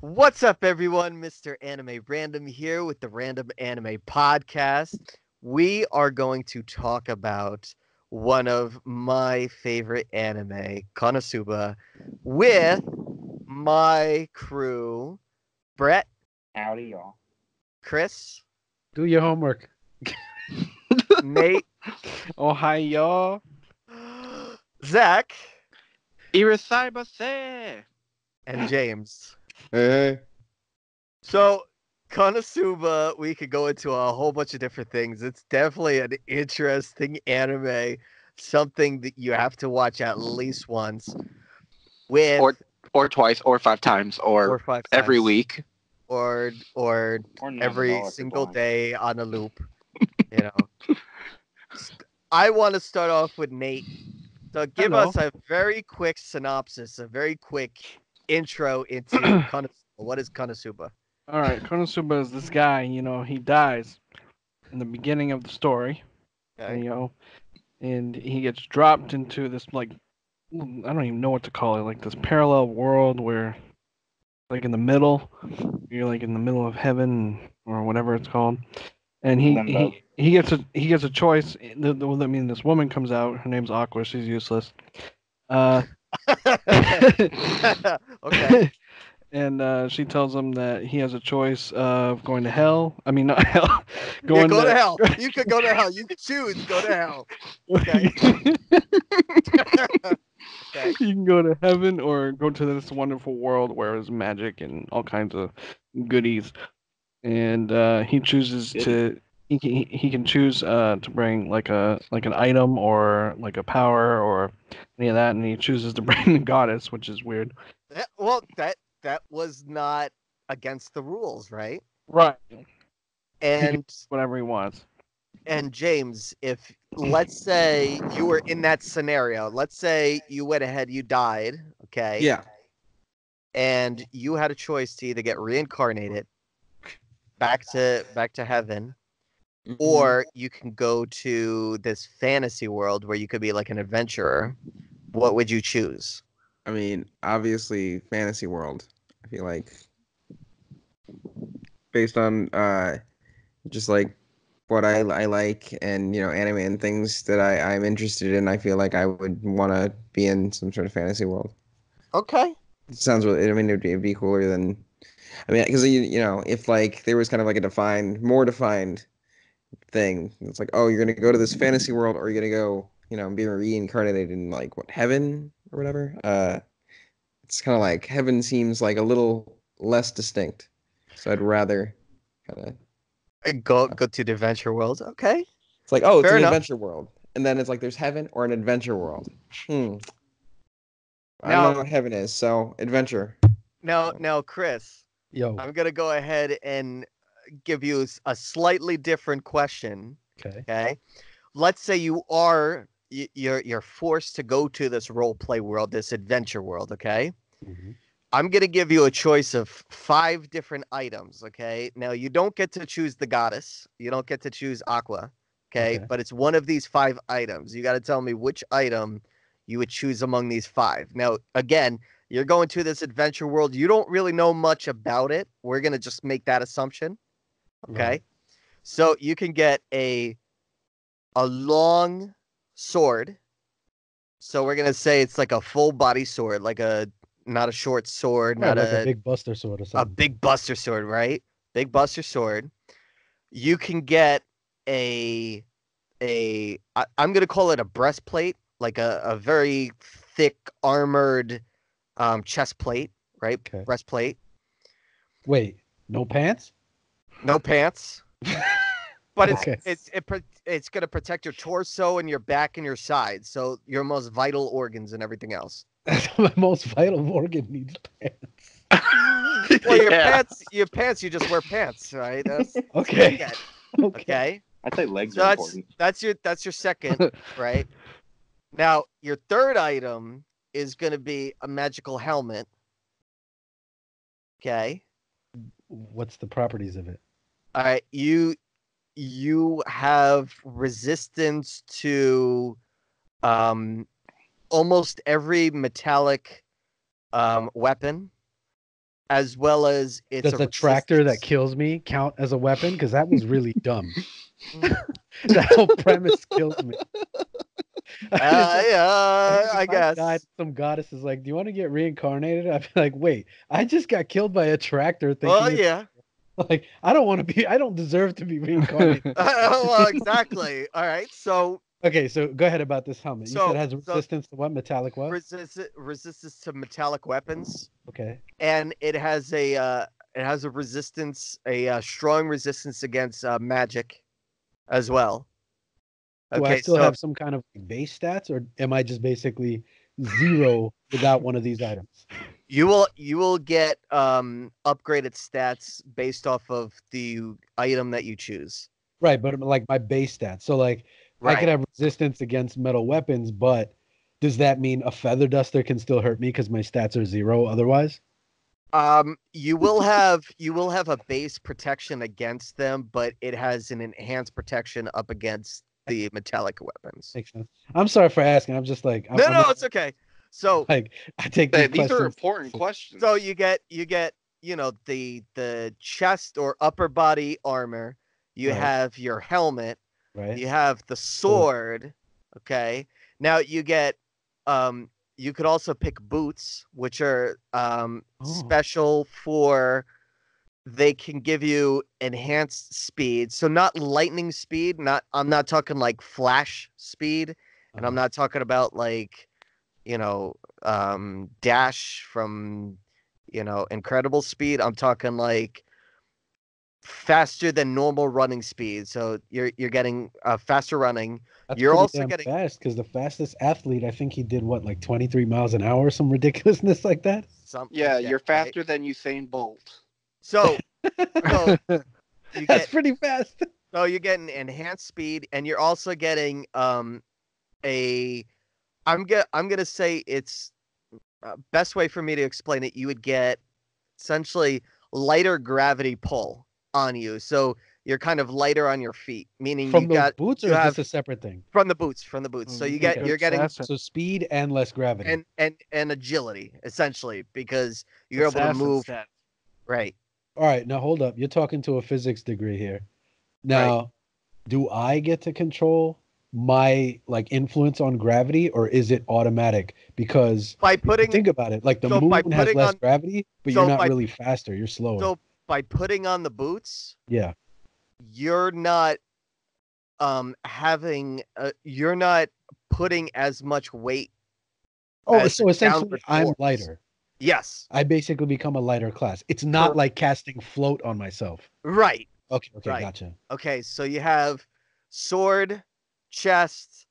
What's up, everyone? Mr. Anime Random here with the Random Anime Podcast. We are going to talk about one of my favorite anime, Konosuba, with my crew, Brett, Howdy, y'all. Chris, Do your homework. Nate, Oh, hi, y'all. Zach, Irasibase. and James. Hey, So, Konosuba, we could go into a whole bunch of different things. It's definitely an interesting anime, something that you have to watch at least once with Or twice, or 5 times, or or five every times, week. or Or none at every all if you're single blind. day on a loop. You know, I want to start off with Nate. So, give Hello. us a very quick synopsis, a very quick intro into Konosuba. What is Konosuba? All right, Konosuba is this guy. He dies in the beginning of the story. Okay. And he gets dropped into this I don't even know what to call it, like this parallel world where, like in the middle, you're like in the middle of heaven or whatever it's called. And Limbo. he gets a choice. This woman comes out. Her name's Aqua. She's useless. Uh, Okay. and she tells him that he has a choice of going to hell. I mean, not hell. Yeah, Going go to hell. You could go to hell. You could choose. Go to hell. Okay. Okay. You can go to heaven or go to this wonderful world where there's magic and all kinds of goodies. And he chooses to. He can choose to bring like an item or like a power or any of that, and he chooses to bring the goddess, which is weird. Well, that was not against the rules, right? Right. He can And do whatever he wants. James, if let's say you were in that scenario, let's say you went ahead, you died, okay, yeah, and you had a choice to either get reincarnated back to heaven, or you can go to this fantasy world where you could be like an adventurer. What would you choose? I mean, obviously, fantasy world. I feel like based on just like what I like and anime and things that I'm interested in, I feel like I would want to be in some sort of fantasy world. Okay. It sounds really. I mean, it'd be cooler than. I mean, because if like there was kind of like a more defined thing, it's like, oh, you're gonna go to this fantasy world, or you're gonna go, be reincarnated in like what heaven or whatever. It's kind of like heaven seems like a little less distinct, so I'd rather kind of. Go to the adventure world. Okay. It's like, oh, it's Fair an enough. adventure world, and then it's like there's heaven or an adventure world. I don't Now- know what heaven is, so adventure. Now, Chris, Yo. I'm gonna go ahead and give you a slightly different question. Okay. Okay. Let's say you're forced to go to this role play world, this adventure world. Okay. Mhm. I'm gonna give you a choice of 5 different items. Okay. Now you don't get to choose the goddess. You don't get to choose Aqua. Okay. Okay. But it's one of these 5 items. You got to tell me which item you would choose among these 5. Now, again, you're going to this adventure world. You don't really know much about it. We're gonna just make that assumption. Okay. Right. So you can get a long sword. So we're gonna say it's like a full body sword, like not a short sword, Right, not like a a big buster sword or a something. big buster sword, right? Big buster sword. You can get I'm gonna call it a breastplate, like a very thick armored chest plate, right? Okay. Breastplate. Wait, no pants? No pants. But Okay. it's gonna protect your torso and your back and your sides, so your most vital organs and everything else. My most vital organ needs pants. Well, Yeah. your pants, you just wear pants, right? That's what you Okay. get, Okay. okay? I'd say legs So are important. that's your second, right? Now your third item is gonna be a magical helmet. Okay. What's the properties of it? All right. You have resistance to um almost every metallic weapon. as well as it's Does a a tractor that resistance. kills me count as a weapon? Because that was really dumb. That whole premise kills me. It's like, if I I died, guess. some goddess is like, "Do you want to get reincarnated?" I'd be like, "Wait, I just got killed by a tractor." Well, Thinking yeah. like I don't want to be. I don't deserve to be reincarnated. Well, exactly. All right. So, Okay, so go ahead about this helmet. You said so, it has so resistance to what? Metallic what? resistance to metallic weapons, Okay. and it has a resistance, strong resistance against magic, as well. Do I Okay. still So have some kind of base stats, or am I just basically zero without one of these items? you will get upgraded stats based off of the item that you choose. Right, but like my base stats. So like I could Right. have resistance against metal weapons, but does that mean a feather duster can still hurt me because my stats are zero otherwise? You will have a base protection against them, but it has an enhanced protection up against the metallic weapons. Makes sense. I'm sorry for asking. I'm just like No, I'm no, it's okay. So like I take these These are questions. important questions. so you get the chest or upper body armor. You Right. have your helmet. Right. You have the sword. Okay. Now you could also pick boots, which are special for they can give you enhanced speed. So not lightning speed, I'm not talking like flash speed, and I'm not talking about like, dash from, incredible speed. I'm talking like faster than normal running speed. So you're getting faster running. That's You're pretty also damn getting fast because the fastest athlete, I think he did what, like 23 miles an hour or some ridiculousness like that. something Yeah, like that, you're right? faster than Usain Bolt. So so you That's get pretty fast. so you're getting enhanced speed, and you're also getting a I'm gonna say it's best way for me to explain it. You would get essentially lighter gravity pull on you, so you're kind of lighter on your feet, meaning From those boots, or you is have this a separate thing? from the boots. So Okay. you're getting Assassin. So speed and less gravity. and agility essentially because you're able to Assassin move stats. right. All right, now hold up. You're talking to a physics degree here. Now, do I get to control my like influence on gravity, or is it automatic? Because By if you putting think about it, like the so by moon has putting less on gravity, but you're so not by really faster. You're slower. so by putting on the boots, Yeah. you're not you're not putting as much weight Oh, as the so essentially, downward I'm force. lighter. Yes. I basically become a lighter class. It's not like casting float on myself. Right. Okay, Right. gotcha. Okay, so you have sword, chest,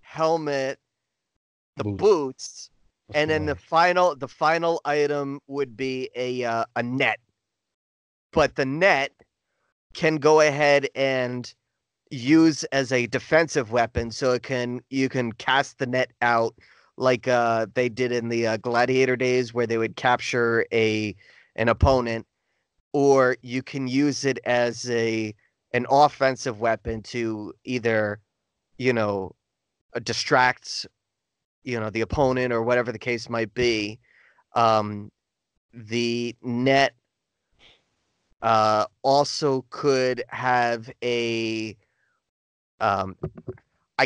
helmet, the boots, and then the final item would be a net. But the net can go ahead and use as a defensive weapon, so you can cast the net out like they did in the gladiator days where they would capture an opponent, or you can use it as an offensive weapon to either distract the opponent or whatever the case might be. The net also could have I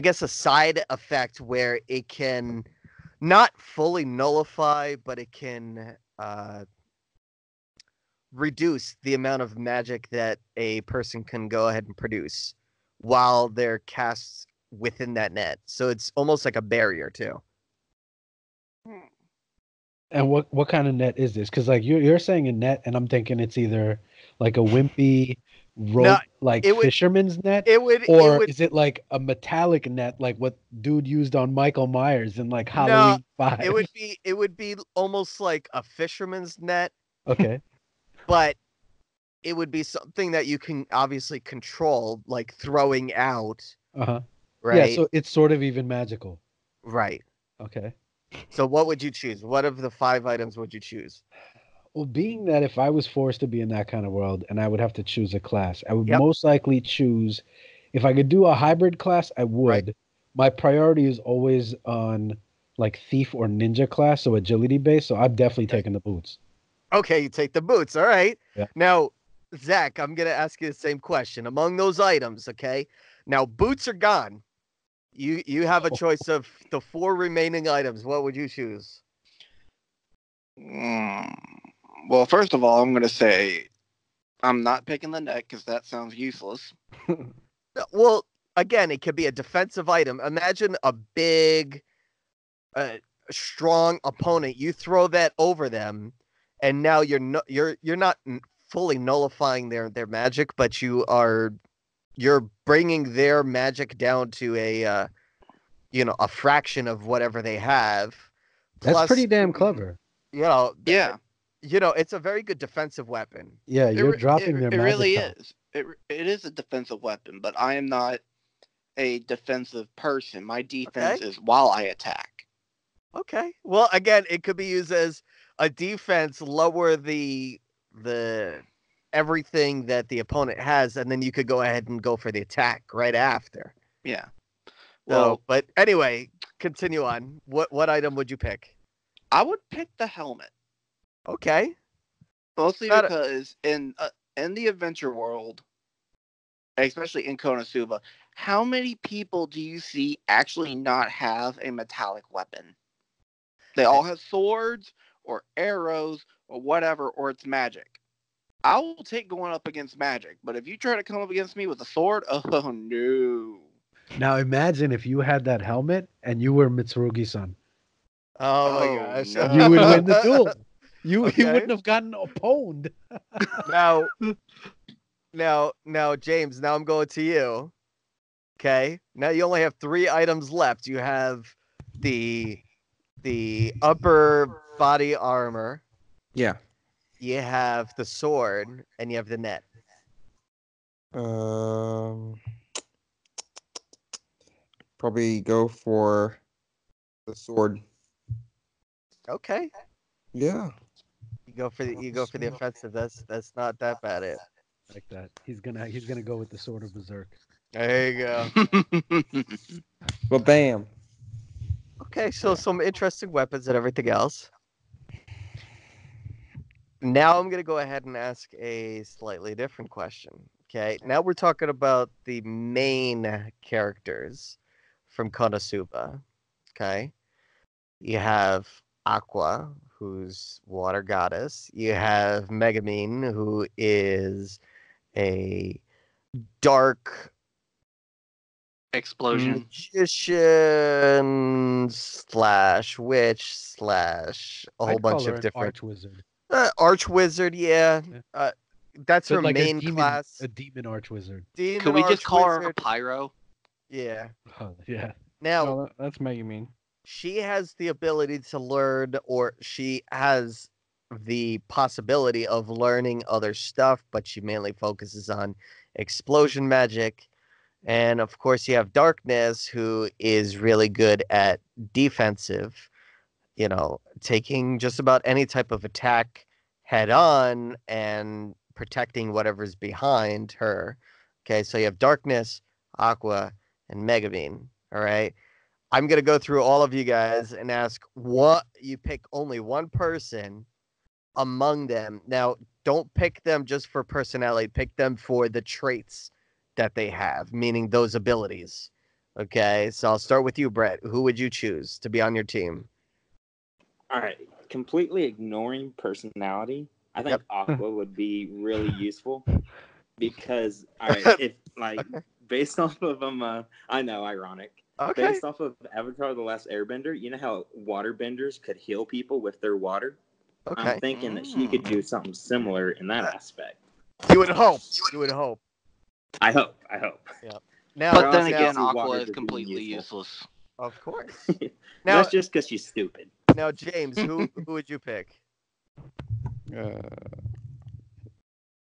guess a side effect where it can not fully nullify, but it can reduce the amount of magic that a person can go ahead and produce while they're cast within that net. So it's almost like a barrier too. And what kind of net is this? Because like you're saying a net, and I'm thinking it's either like a wimpy rope, like fisherman's net, or is it like a metallic net, like what dude used on Michael Myers in like Halloween 5? It would be almost like a fisherman's net. Okay. But it would be something that you can obviously control, like throwing out. Uh-huh. Right. Yeah, so it's sort of even magical. Right. Okay. So what would you choose? What of the 5 items would you choose? Well, being that if I was forced to be in that kind of world and I would have to choose a class, I would most likely choose, if I could do a hybrid class, I would. Right. My priority is always on like thief or ninja class, so agility based. So I'm definitely taking the boots. Okay, you take the boots. All right. Yeah. Now, Zach, I'm gonna ask you the same question. Among those items, okay. Now, boots are gone. You have a choice of the 4 remaining items. What would you choose? Well, first of all, I'm going to say I'm not picking the neck because that sounds useless. Well, again, it could be a defensive item. Imagine a big, strong opponent. You throw that over them, and now you're not fully nullifying their magic, but you're bringing their magic down to a a fraction of whatever they have. That's Plus, pretty damn clever. Yeah, it's a very good defensive weapon. Yeah, you're dropping their it magic really power. is. It is a defensive weapon, but I am not a defensive person. My defense is while I attack. Okay. Well, again, it could be used as a defense, lower the everything that the opponent has, and then you could go ahead and go for the attack right after. Yeah. Well, but anyway, continue on. What item would you pick? I would pick the helmet. Okay. Mostly because in the adventure world, especially in Konosuba, how many people do you see actually not have a metallic weapon? They all have swords or arrows or whatever, or it's magic. I will take going up against magic, but if you try to come up against me with a sword, oh no. Now imagine if you had that helmet and you were Mitsurugi-san. Oh my gosh. No. You would win the duel. You Okay. wouldn't have gotten opponed. Now, James, now I'm going to you. Okay. Now you only have 3 items left. You have the upper body armor. Yeah. You have the sword, and you have the net. Probably go for the sword. Okay. Yeah. You go for the offensive. That's not that bad. Like that. He's gonna go with the sword of berserk. There you go. Well, bam. Okay, so some interesting weapons and everything else. Now I'm gonna go ahead and ask a slightly different question. Okay, now we're talking about the main characters from Konosuba. Okay, you have Aqua, who's water goddess. You have Megumin, who is a dark Explosion. magician slash witch slash a whole I'd bunch call her of an different arch wizard. arch wizard. Yeah, that's her But like main class. a demon arch wizard. Demon Could we just call her a Archwizard. pyro? Yeah. Oh, yeah. Now No, that's Megumin. she has the ability to learn, or she has the possibility of learning other stuff, but she mainly focuses on explosion magic. And of course, you have Darkness, who is really good at defensive, taking just about any type of attack head on and protecting whatever's behind her. Okay, so you have Darkness, Aqua, and Megumin. All right. I'm going to go through all of you guys and ask what you pick only one person among them. Now, don't pick them just for personality, pick them for the traits that they have, meaning those abilities. Okay, so I'll start with you, Brett. Who would you choose to be on your team? All right, completely ignoring personality, I think Aqua would be really useful because, all right, if based off of I know, ironic. Okay. Based off of Avatar: The Last Airbender, you know how waterbenders could heal people with their water? Okay. I'm thinking that she could do something similar in that aspect. You would hope. You would hope. I hope. Yeah. Now, But then also again, see water Aqua as is being completely useful. useless. of course. Now, that's just because she's stupid. Now, James, who would you pick?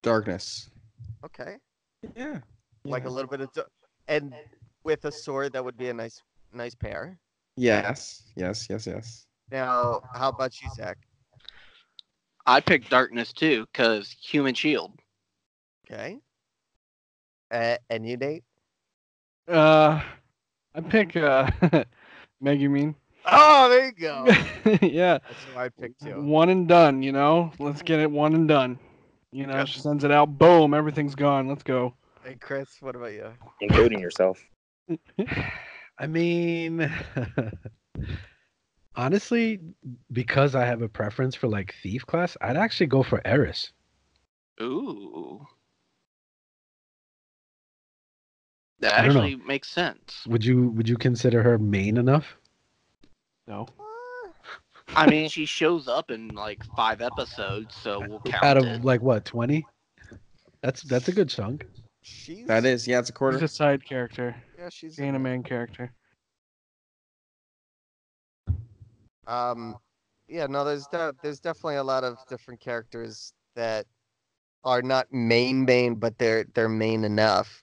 Darkness. Okay. Yeah. Like a little bit of, and with a sword, that would be a nice pair. Yes. Now, how about you, Zach? I picked Darkness too, because human shield. Okay. And you, Nate? I pick Megumin. Oh, there you go. Yeah. That's who I picked too. One and done, you know? Let's get it one and done. You know, she sends it out, boom, everything's gone. Let's go. Hey, Chris, what about you? Including yourself. I mean, honestly, because I have a preference for like thief class, I'd actually go for Eris. Ooh. That I don't know. actually makes sense. Would you consider her main enough? No. I mean, she shows up in like 5 episodes, so we'll count Out it. of like what, 20? That's a good chunk. That is, yeah, it's a quarter. She's a side character. Yeah, she's She ain't a main character. Yeah, no, there's definitely a lot of different characters that are not main, but they're main enough.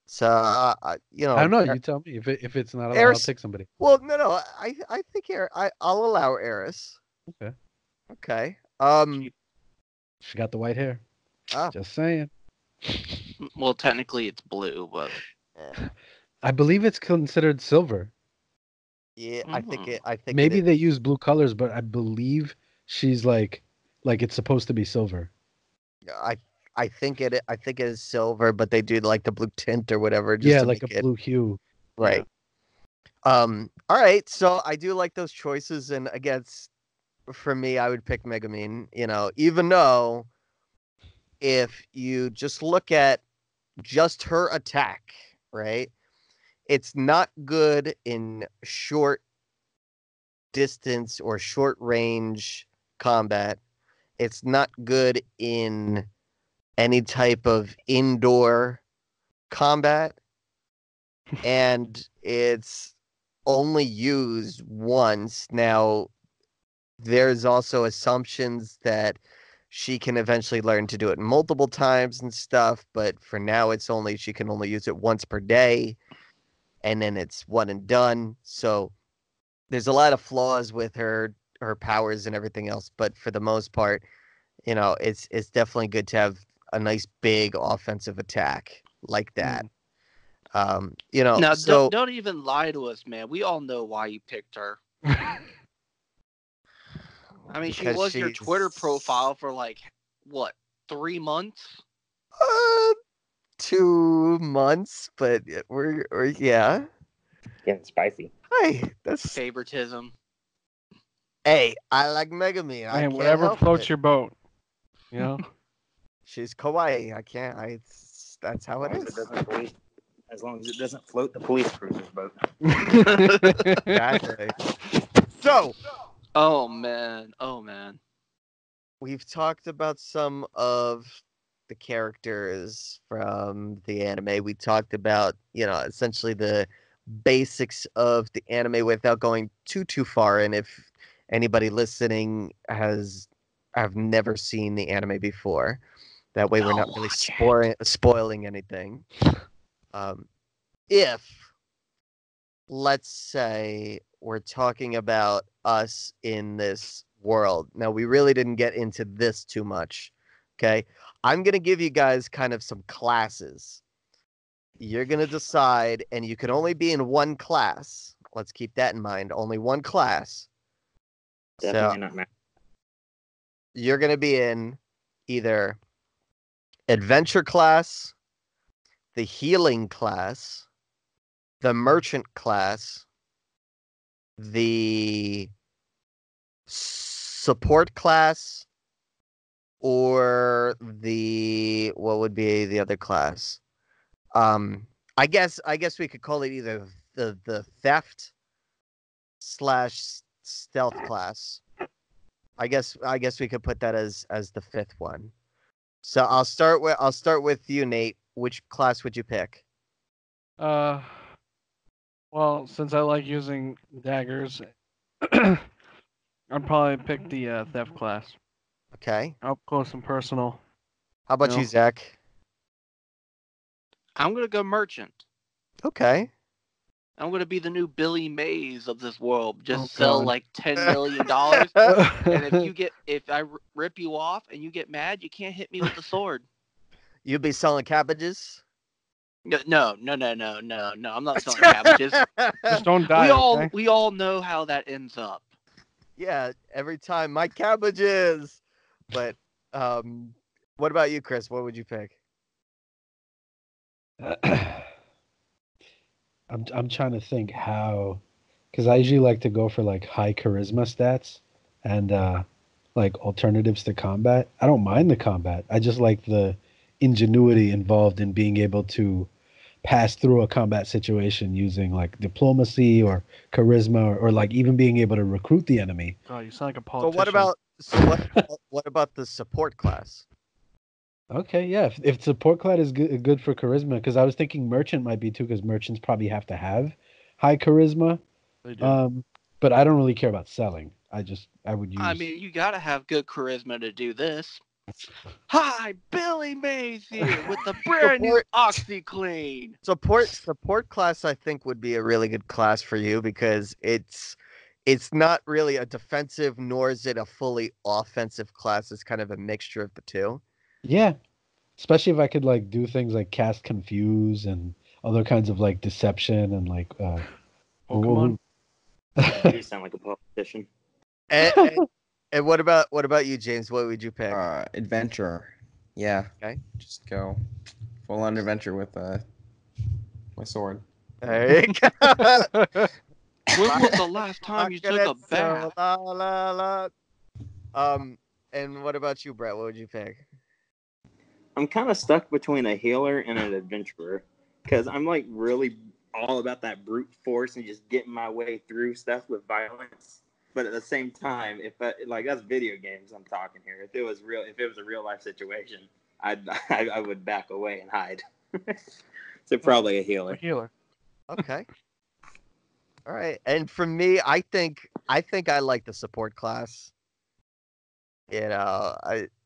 So you know, I don't know. You tell me if it's not allowed, I'll Eris. pick somebody. Well, no, I think I'll allow Eris. Okay. Okay. She got the white hair. Ah. Just saying. Well, technically it's blue, but I believe it's considered silver. Yeah, I think maybe they use blue colors, but I believe she's like it's supposed to be silver. I think it is silver, but they do like the blue tint or whatever. Just to like make a blue hue. Right. Yeah. All right. So I do like those choices, and again, for me, I would pick Megumin. You know, even though if you just look at just her attack, right, it's not good in short distance or short range combat. It's not good in any type of indoor combat, and it's only used once. Now, there's also assumptions that she can eventually learn to do it multiple times and stuff, but for now she can only use it once per day, and then it's one and done. So there's a lot of flaws with her powers and everything else, but for the most part, you know, it's definitely good to have a nice big offensive attack like that. You know, now so don't even lie to us, man. We all know why you picked her. I mean, she was your Twitter profile for like what, 3 months? 2 months, but we're yeah. Getting spicy. Hey, that's favoritism. Hey, I like Megumin. I can't whatever help floats it. your boat. You know? She's kawaii. I can't. That's how it is. As long as it doesn't float the police cruiser's boat. Exactly. So. Oh man. We've talked about some of the characters from the anime. We talked about, you know, essentially the basics of the anime without going too far. And if anybody listening have never seen the anime before, that way we're not really spoiling anything. If let's say we're talking about us in this world. Now, we really didn't get into this too much. Okay. I'm going to give you guys kind of some classes. You're going to decide, and you can only be in one class. Let's keep that in mind. Only one class. Definitely not math. You're going to be in either adventure class, the healing class, the merchant class, the support class, or what would be the other class? I guess we could call it either the theft / stealth class. I guess we could put that as the fifth one. So I'll start with you, Nate. Which class would you pick? Well, since I like using daggers, I'd probably pick the theft class. Okay. Up close and personal. How about you, Zach? I'm gonna go merchant. Okay. I'm gonna be the new Billy Mays of this world. Just sell like $10 million, and if I rip you off and you get mad, you can't hit me with the sword. You'd be selling cabbages. No. I'm not selling cabbages. Just don't die. We all know how that ends up. Yeah, every time my cabbages. But what about you, Chris? What would you pick? I'm trying to think how, because I usually like to go for like high charisma stats and like alternatives to combat. I don't mind the combat. I just like the ingenuity involved in being able to pass through a combat situation using like diplomacy or charisma or like even being able to recruit the enemy. Oh, you sound like a So politician. what about the support class? Okay, yeah. If support class is good for charisma, because I was thinking merchant might be too, because merchants probably have to have high charisma. They do. But I don't really care about selling. I would use. I mean, you gotta have good charisma to do this. Hi, Billy Mays here with the brand new OxyClean. Support class, I think, would be a really good class for you because it's not really a defensive nor is it a fully offensive class. It's kind of a mixture of the two. Yeah, especially if I could like do things like cast confuse and other kinds of like deception and like Pokemon. You sound like a politician. And what about you, James? What would you pick? Adventure. Yeah. Okay. Just go full on adventure with my sword. There you go. When was the last time you took a bath? And what about you, Brett? What would you pick? I'm kind of stuck between a healer and an adventurer because I'm like really all about that brute force and just getting my way through stuff with violence. But at the same time, if like that's video games I'm talking here. If it was a real life situation, I would back away and hide. So probably a healer. Okay. All right. And for me, I think I like the support class. You know,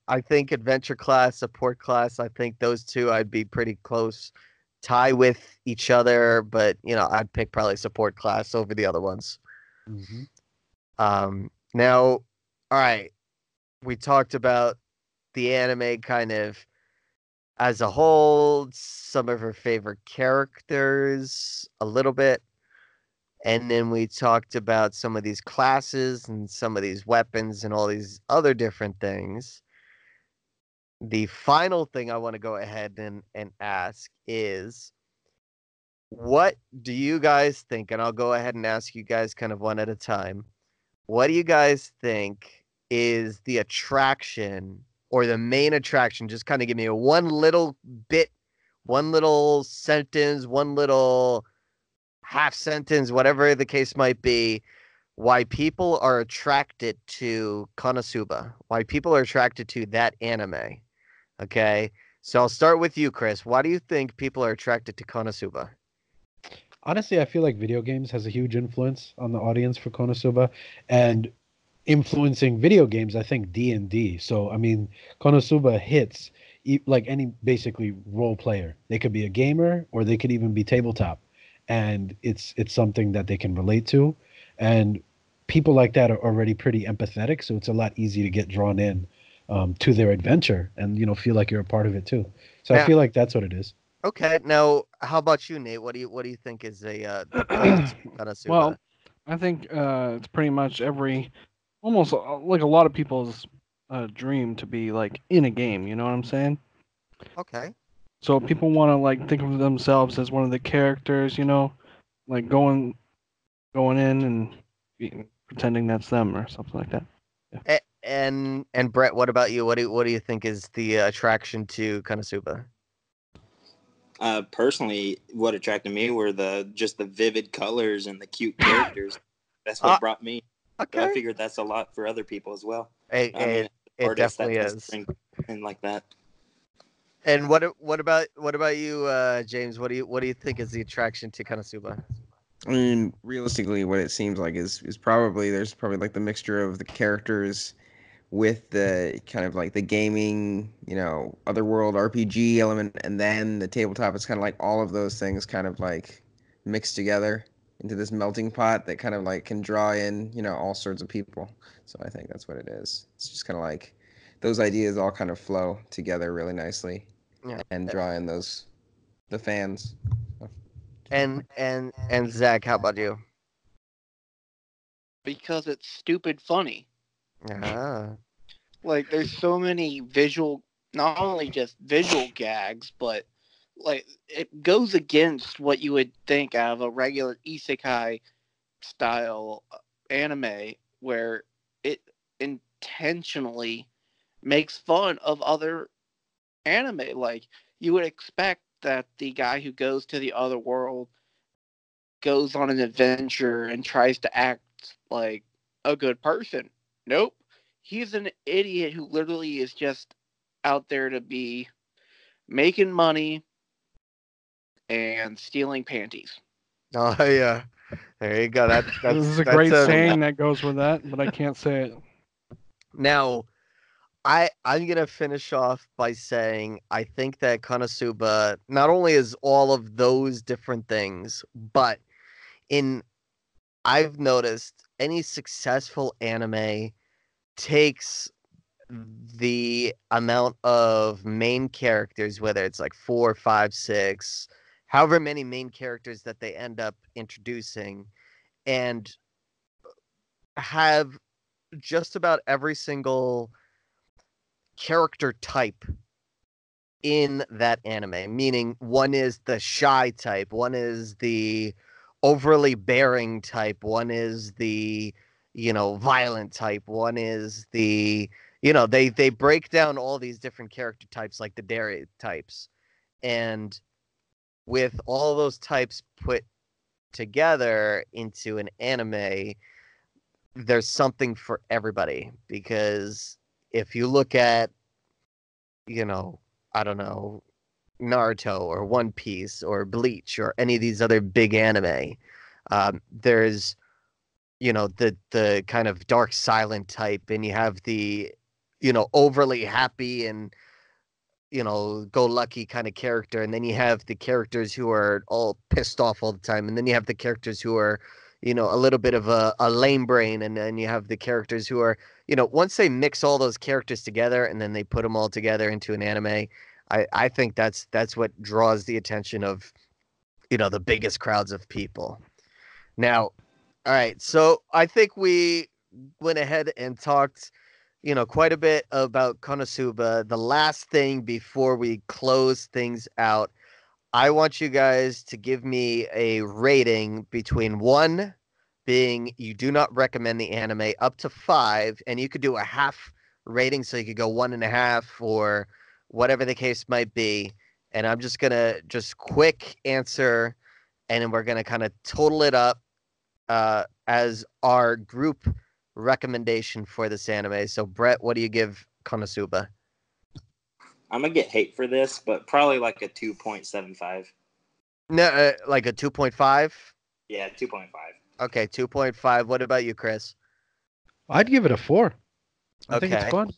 I think adventure class, support class, I think those two I'd be pretty close tie with each other, but I'd pick probably support class over the other ones. Mm-hmm. Now, all right, we talked about the anime kind of as a whole, some of her favorite characters a little bit. And then we talked about some of these classes and some of these weapons and all these other different things. The final thing I want to go ahead and ask is, what do you guys think? And I'll go ahead and ask you guys kind of one at a time. What do you guys think is the attraction or the main attraction? Just kind of give me one little bit, one little sentence, one little half sentence, whatever the case might be, why people are attracted to Konosuba, why people are attracted to that anime. Okay, so I'll start with you, Chris. Why do you think people are attracted to Konosuba? Honestly, I feel like video games has a huge influence on the audience for Konosuba, and influencing video games, I think D&D. So I mean, Konosuba hits like any basically role player. They could be a gamer or they could even be tabletop, and it's something that they can relate to, and people like that are already pretty empathetic. So it's a lot easier to get drawn in to their adventure and feel like you're a part of it too. So I feel like that's what it is. Okay, now how about you, Nate? What do you think is the place to Konosuba? Well, I think it's pretty much almost like a lot of people's dream to be like in a game. You know what I'm saying? Okay. So people want to like think of themselves as one of the characters. Like going in and pretending that's them or something like that. Yeah. And Brett, what about you? What do you think is the attraction to Konosuba? Personally, what attracted me were just the vivid colors and the cute characters. That's what brought me. Okay. So I figured that's a lot for other people as well. It definitely is. And like that. And what about you, James? What do you think is the attraction to Konosuba? I mean, realistically, what it seems like is probably there's probably like the mixture of the characters with the kind of like the gaming, otherworld RPG element, and then the tabletop. It's kind of like all of those things kind of like mixed together into this melting pot that kind of like can draw in, all sorts of people. So I think that's what it is. It's just kind of like those ideas all kind of flow together really nicely and draw in those the fans. And Zach, how about you? Because it's stupid funny. Ah. Like there's so many visual, not only just visual gags, but like it goes against what you would think out of a regular isekai style anime where it intentionally makes fun of other anime. Like you would expect that the guy who goes to the other world goes on an adventure and tries to act like a good person. Nope. He's an idiot who literally is just out there to be making money and stealing panties. Oh yeah. There you go. This is a That's great saying that goes with that, but I can't say it. Now, I'm gonna finish off by saying I think that Konosuba not only is all of those different things, but in I've noticed any successful anime takes the amount of main characters, whether it's like 4, 5, 6, however many main characters that they end up introducing, and have just about every single character type in that anime, meaning one is the shy type, one is the overly bearing type, one is the violent type, one is the they break down all these different character types like the dairy types, and with all those types put together into an anime, there's something for everybody. Because if you look at you know I don't know, Naruto or One Piece or Bleach or any of these other big anime, there's the kind of dark silent type, and you have the overly happy and go lucky kind of character, and then you have the characters who are all pissed off all the time, and then you have the characters who are a little bit of a lame brain, and then you have the characters who are once they mix all those characters together and then they put them all together into an anime, I think that's what draws the attention of the biggest crowds of people. Now, all right, so I think we went ahead and talked quite a bit about Konosuba. The last thing before we close things out, I want you guys to give me a rating between 1 being you do not recommend the anime up to 5, and you could do a half rating, so you could go 1.5 or whatever the case might be. And I'm just gonna quick answer, and then we're gonna kind of total it up as our group recommendation for this anime. So, Brett, what do you give Konosuba? I'm gonna get hate for this, but probably like a 2.75. No, like a 2.5? Yeah, 2.5. Okay, 2.5. What about you, Chris? I'd give it a 4. I think it's Okay. fun.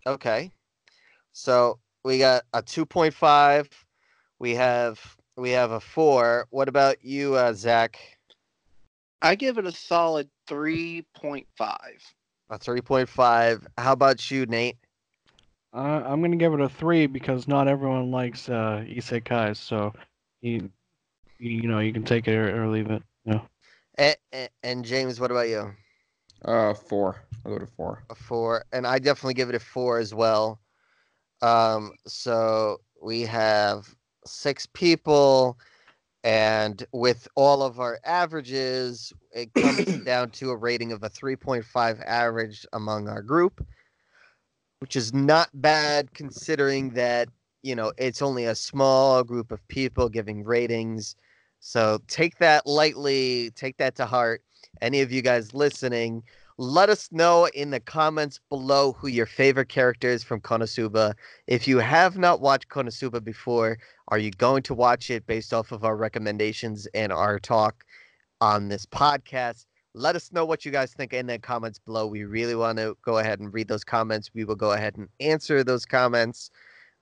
Okay. So we got a 2.5. We have a 4. What about you, Zach? I give it a solid 3.5. A 3.5. How about you, Nate? I'm gonna give it a 3 because not everyone likes isekais, so you you can take it or leave it. And James, what about you? 4. I'll go to 4. A 4, and I definitely give it a 4 as well. So we have 6 people, and with all of our averages, it comes down to a rating of a 3.5 average among our group, which is not bad considering that, it's only a small group of people giving ratings. So take that lightly, take that to heart. Any of you guys listening, let us know in the comments below who your favorite character is from Konosuba. If you have not watched Konosuba before, are you going to watch it based off of our recommendations and our talk on this podcast? Let us know what you guys think in the comments below. We really want to go ahead and read those comments. We will go ahead and answer those comments.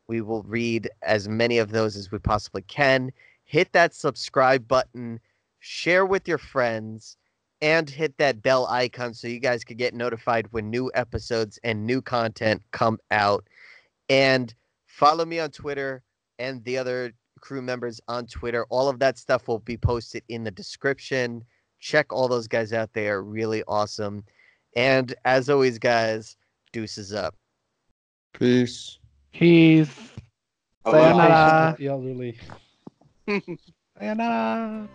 We will read as many of those as we possibly can. Hit that subscribe button, share with your friends, and hit that bell icon so you guys can get notified when new episodes and new content come out. And follow me on Twitter and the other crew members on Twitter. All of that stuff will be posted in the description. Check all those guys out. They are really awesome. And as always, guys, deuces up. Peace. Peace. Aloha. Sayonara. Y'all really. Sayonara.